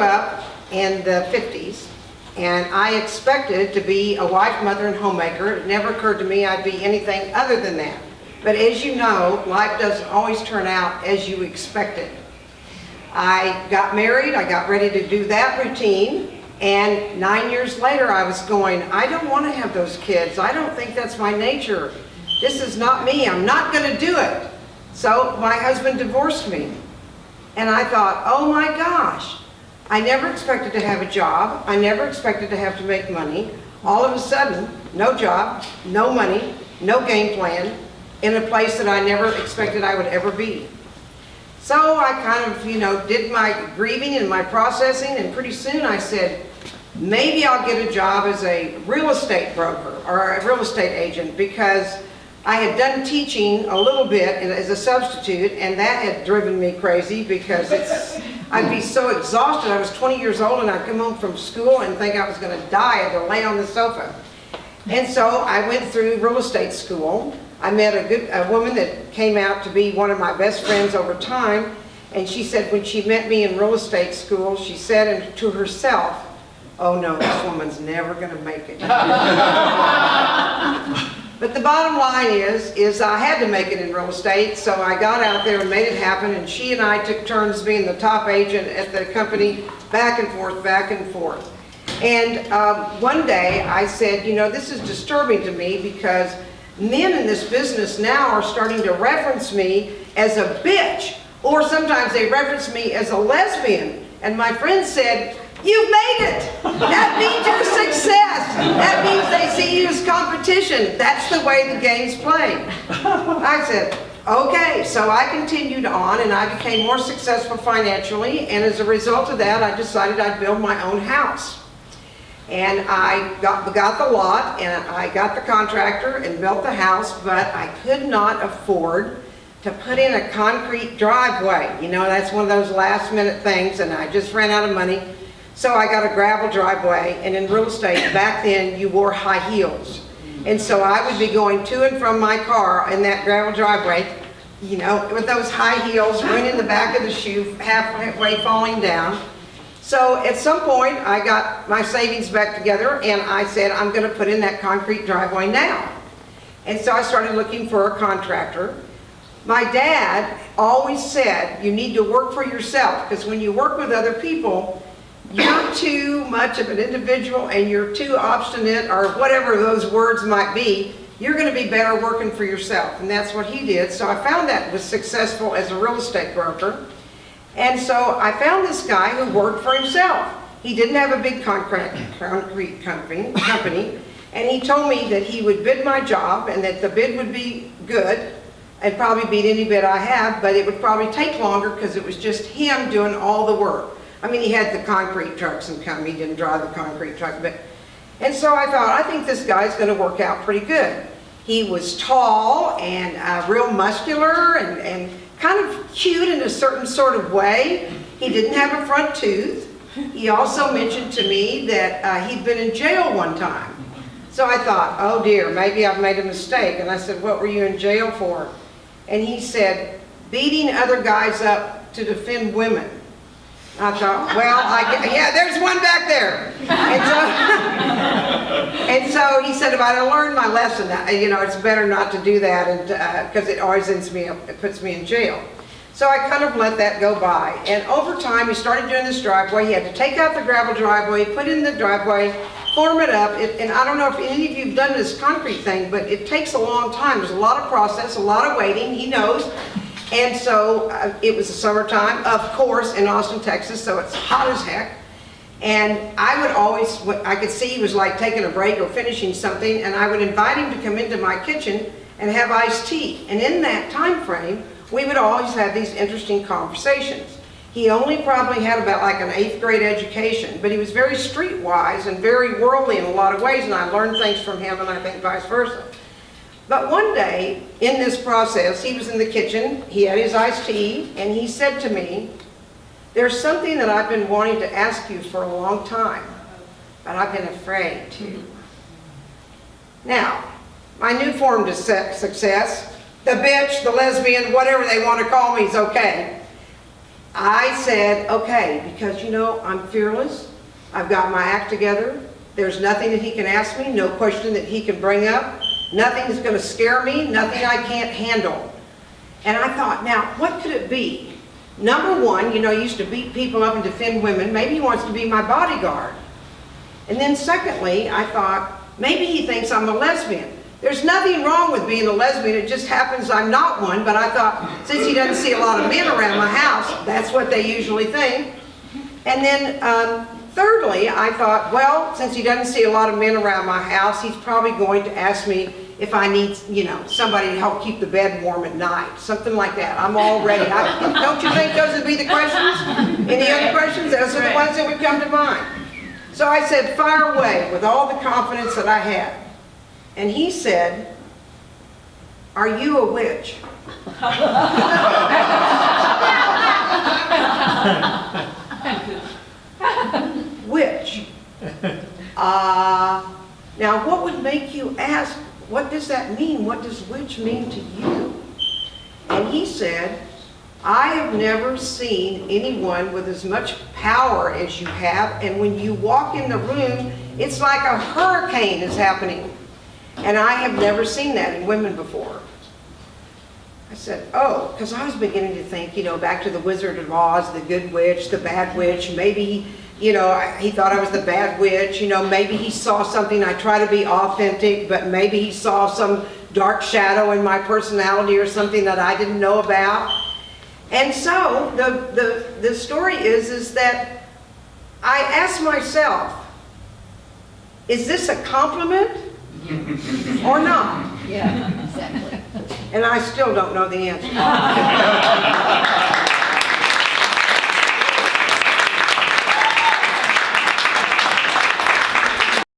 up in the 50s, and I expected to be a wife, mother, and homemaker. It never occurred to me I'd be anything other than that. But as you know, life doesn't always turn out as you expected. I got married, I got ready to do that routine, and 9 years later I was going, I don't want to have those kids. I don't think that's my nature. This is not me. I'm not going to do it. So my husband divorced me. And I thought, oh my gosh, I never expected to have a job. I never expected to have to make money. All of a sudden, no job, no money, no game plan, in a place that I never expected I would ever be. So I kind of, did my grieving and my processing, and pretty soon I said, maybe I'll get a job as a real estate broker or a real estate agent, because I had done teaching a little bit as a substitute, and that had driven me crazy because I'd be so exhausted. I was 20 years old and I'd come home from school and think I was going to die. I had to lay on the sofa. And so I went through real estate school. I met a woman that came out to be one of my best friends over time, and she said when she met me in real estate school, she said to herself, oh no, this woman's never going to make it. But the bottom line is I had to make it in real estate, so I got out there and made it happen, and she and I took turns being the top agent at the company, back and forth, back and forth. And one day I said, this is disturbing to me, because men in this business now are starting to reference me as a bitch, or sometimes they reference me as a lesbian. And my friend said, you've made it. That means your success. That means they see you as competition. That's the way the game's played. I said, okay. So I continued on, and I became more successful financially, and as a result of that, I decided I'd build my own house. And I got the lot, and I got the contractor and built the house, but I could not afford to put in a concrete driveway. That's one of those last minute things, and I just ran out of money. So I got a gravel driveway, and in real estate back then you wore high heels. And so I would be going to and from my car in that gravel driveway, with those high heels, ruining the back of the shoe, halfway falling down. So at some point I got my savings back together, and I said, I'm going to put in that concrete driveway now. And so I started looking for a contractor. My dad always said, you need to work for yourself, because when you work with other people, you're too much of an individual and you're too obstinate, or whatever those words might be. You're going to be better working for yourself. And that's what he did. So I found that was successful as a real estate broker. And so I found this guy who worked for himself. He didn't have a big concrete company, and he told me that he would bid my job, and that the bid would be good and probably beat any bid I have, but it would probably take longer because it was just him doing all the work. I mean, he had the concrete trucks and come. He didn't drive the concrete truck. And so I thought, I think this guy's going to work out pretty good. He was tall and real muscular and kind of cute in a certain sort of way. He didn't have a front tooth. He also mentioned to me that he'd been in jail one time. So I thought, oh dear, maybe I've made a mistake. And I said, what were you in jail for? And he said, beating other guys up to defend women. I thought, well, yeah, there's one back there. And so he said, if I learned my lesson, it's better not to do that, and because it always it puts me in jail. So I kind of let that go by. And over time, he started doing this driveway. He had to take out the gravel driveway, put in the driveway, form it up. And I don't know if any of you have done this concrete thing, but it takes a long time. There's a lot of process, a lot of waiting. He knows. And so it was the summertime, of course, in Austin, Texas, so it's hot as heck. And I could see he was like taking a break or finishing something, and I would invite him to come into my kitchen and have iced tea. And in that time frame, we would always have these interesting conversations. He only probably had about like an 8th grade education, but he was very streetwise and very worldly in a lot of ways, and I learned things from him, and I think vice versa. But one day, in this process, he was in the kitchen, he had his iced tea, and he said to me, there's something that I've been wanting to ask you for a long time, but I've been afraid to. Now, my new form to success, the bitch, the lesbian, whatever they want to call me is okay. I said, okay, because I'm fearless. I've got my act together. There's nothing that he can ask me, no question that he can bring up. Nothing is going to scare me, nothing I can't handle. And I thought, now, what could it be? Number one, he used to beat people up and defend women. Maybe he wants to be my bodyguard. And then secondly, I thought, maybe he thinks I'm a lesbian. There's nothing wrong with being a lesbian. It just happens I'm not one. But I thought, since he doesn't see a lot of men around my house, that's what they usually think. And then thirdly, I thought, well, since he doesn't see a lot of men around my house, he's probably going to ask me if I need, somebody to help keep the bed warm at night. Something like that. I'm all ready. Don't you think those would be the questions? Any other questions? Those are the ones that would come to mind. So I said, fire away, with all the confidence that I had. And he said, are you a witch? Witch. Now what would make you ask, what does that mean? What does witch mean to you? And he said, I have never seen anyone with as much power as you have, and when you walk in the room, it's like a hurricane is happening. And I have never seen that in women before. I said, oh, because I was beginning to think, back to the Wizard of Oz, the good witch, the bad witch. Maybe, he thought I was the bad witch. Maybe he saw something. I try to be authentic, but maybe he saw some dark shadow in my personality or something that I didn't know about. And so the story is that I asked myself, is this a compliment or not? Yeah, exactly. And I still don't know the answer.